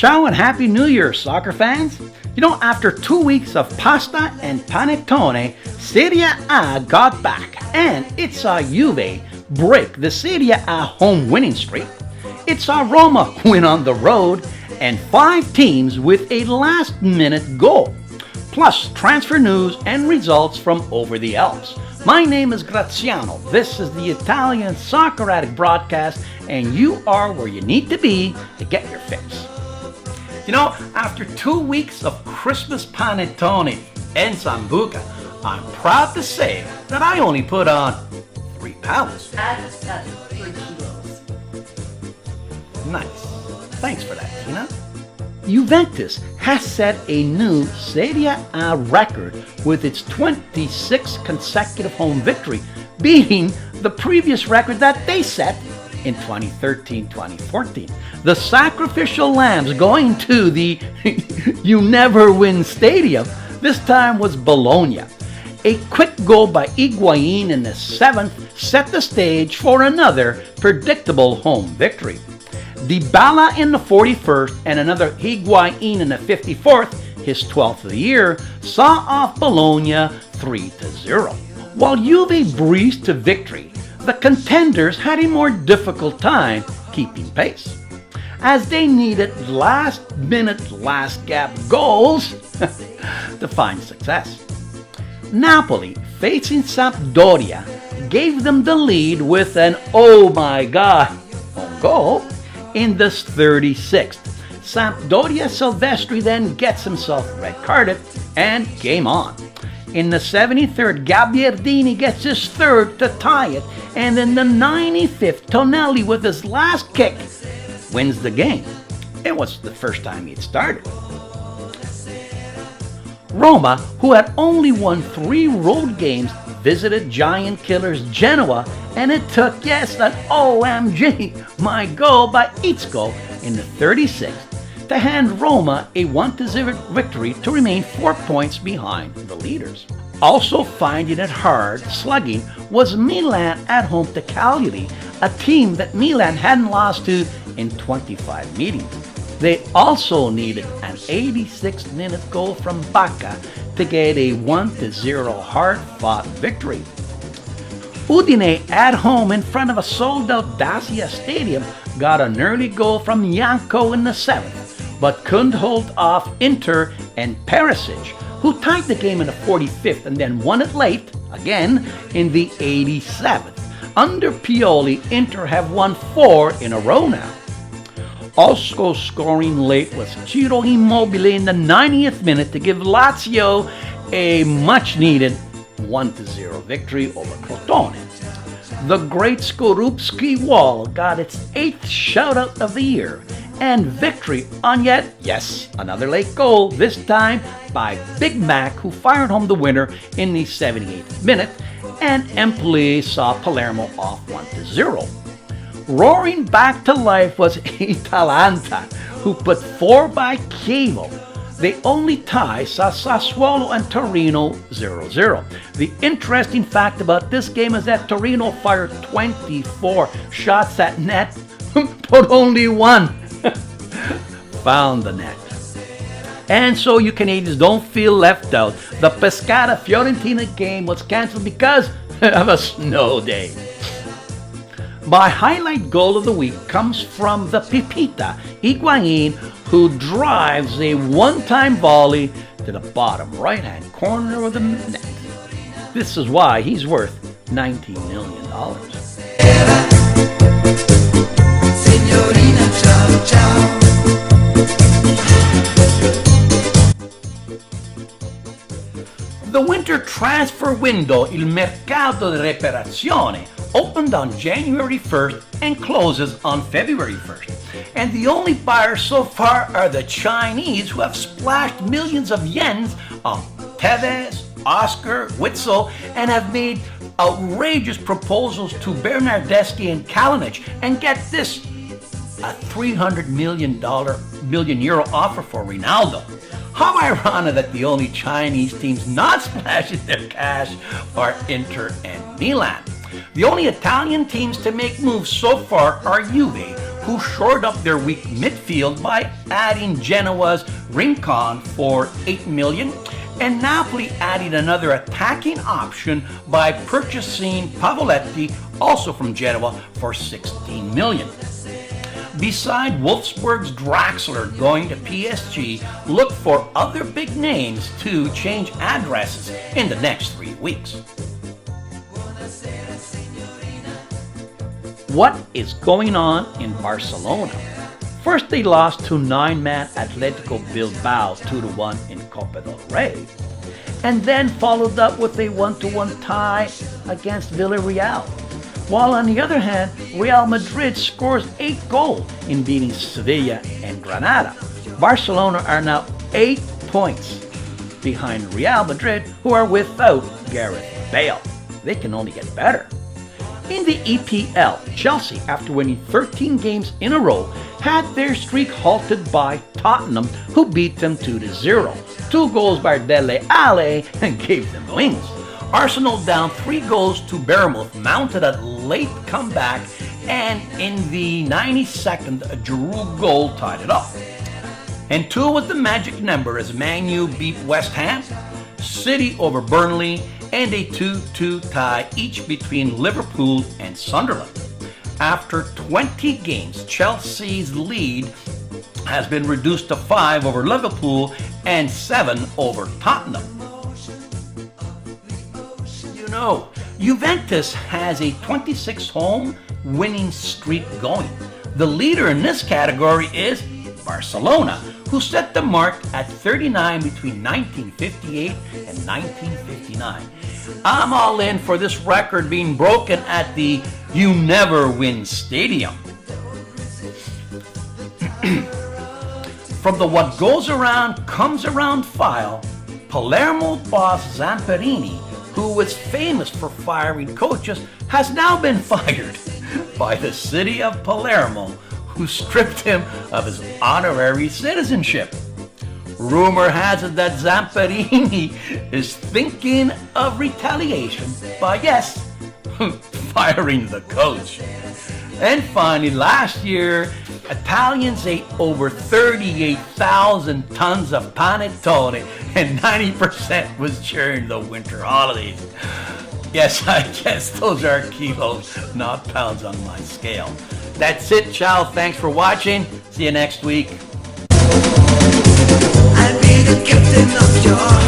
Ciao and Happy New Year, soccer fans! You know, after 2 weeks of pasta and panettone, Serie A got back, and it saw Juve break the Serie A home winning streak. It saw Roma win on the road, and 5 teams with a last-minute goal, plus transfer news and results from over the Alps. My name is Graziano. This is the Italian Soccer Addict broadcast, and you are where you need to be to get your fix. You know, after 2 weeks of Christmas panettone and sambuca, I'm proud to say that I only put on 3 pounds. That's 3 kilos. Nice. Thanks for that, Tina. Juventus has set a new Serie A record with its 26th consecutive home victory, beating the previous record that they set in 2013-2014. The sacrificial lambs going to the You Never Win Stadium this time was Bologna. A quick goal by Higuain in the 7th set the stage for another predictable home victory. Dybala in the 41st and another Higuain in the 54th, his 12th of the year, saw off Bologna 3-0. While Juve breezed to victory, the contenders had a more difficult time keeping pace, as they needed last-minute, last-gap goals to find success. Napoli, facing Sampdoria, gave them the lead with an oh my god own goal in the 36th. Sampdoria Silvestri then gets himself red-carded and game on. In the 73rd, Gabbiardini gets his 3rd to tie it, and in the 95th, Tonelli with his last kick wins the game. It was the first time he'd started. Roma, who had only won 3 road games, visited giant killers Genoa, and it took, yes, an OMG, my goal by Izzo in the 36th to hand Roma a 1-0 victory to remain 4 points behind the leaders. Also finding it hard slugging was Milan at home to Cagliari, a team that Milan hadn't lost to in 25 meetings. They also needed an 86th-minute goal from Bacca to get a 1-0 hard-fought victory. Udine at home in front of a sold-out Dacia Stadium got an early goal from Janko in the 7th, but couldn't hold off Inter and Perisic, who tied the game in the 45th and then won it late, again, in the 87th. Under Pioli, Inter have won 4 in a row now. Also scoring late was Ciro Immobile in the 90th minute to give Lazio a much-needed 1-0 victory over Crotone. The great Skorupski wall got its 8th shoutout of the year and victory on yet, yes, another late goal, this time by Big Mac, who fired home the winner in the 78th minute, and Empoli saw Palermo off 1-0. Roaring back to life was Atalanta, who put 4 by Chievo. The only tie saw Sassuolo and Torino 0-0. The interesting fact about this game is that Torino fired 24 shots at net, but only 1 found the net. And so you Canadians don't feel left out. The Pescara-Fiorentina game was cancelled because of a snow day. My highlight goal of the week comes from the Pipita, Higuain, who drives a one-time volley to the bottom right-hand corner of the net. This is why he's worth $19 million. Signorina, ciao, ciao. The winter transfer window, il mercato di reparazione, opened on January 1st and closes on February 1st. And the only buyers so far are the Chinese, who have splashed millions of yens on Tevez, Oscar, Witzel, and have made outrageous proposals to Bernardeschi and Kalinic. And get this, a $300 million offer for Ronaldo. How ironic that the only Chinese teams not splashing their cash are Inter and Milan. The only Italian teams to make moves so far are Juve, who shored up their weak midfield by adding Genoa's Rincon for 8 million, and Napoli added another attacking option by purchasing Pavoletti, also from Genoa, for 16 million. Beside Wolfsburg's Draxler going to PSG, look for other big names to change addresses in the next 3 weeks. What is going on in Barcelona? First, they lost to 9-man Atletico Bilbao 2-1 in Copa del Rey, and then followed up with a 1-1 tie against Villarreal. While on the other hand, Real Madrid scores 8 goals in beating Sevilla and Granada. Barcelona are now 8 points behind Real Madrid, who are without Gareth Bale. They can only get better. In the EPL, Chelsea, after winning 13 games in a row, had their streak halted by Tottenham, who beat them 2-0. 2 goals by Dele Alli and gave them wings. Arsenal down 3 goals to Bournemouth mounted a late comeback, and in the 92nd, a Giroud goal tied it up. And 2 was the magic number as Man U beat West Ham, City over Burnley, and a 2-2 tie each between Liverpool and Sunderland. After 20 games, Chelsea's lead has been reduced to 5 over Liverpool and 7 over Tottenham. You know, Juventus has a 26 home winning streak going. The leader in this category is Barcelona, who set the mark at 39 between 1958 and 1959. I'm all in for this record being broken at the You Never Win Stadium. From the What Goes Around Comes Around file, Palermo boss Zamperini, who was famous for firing coaches, has now been fired by the city of Palermo, who stripped him of his honorary citizenship. Rumor has it that Zamperini is thinking of retaliation by, yes, firing the coach. And finally, last year, Italians ate over 38,000 tons of panettone, and 90% was during the winter holidays. Yes, I guess those are kilos, not pounds on my scale. That's it, ciao. Thanks for watching. See you next week. I'll be the captain of your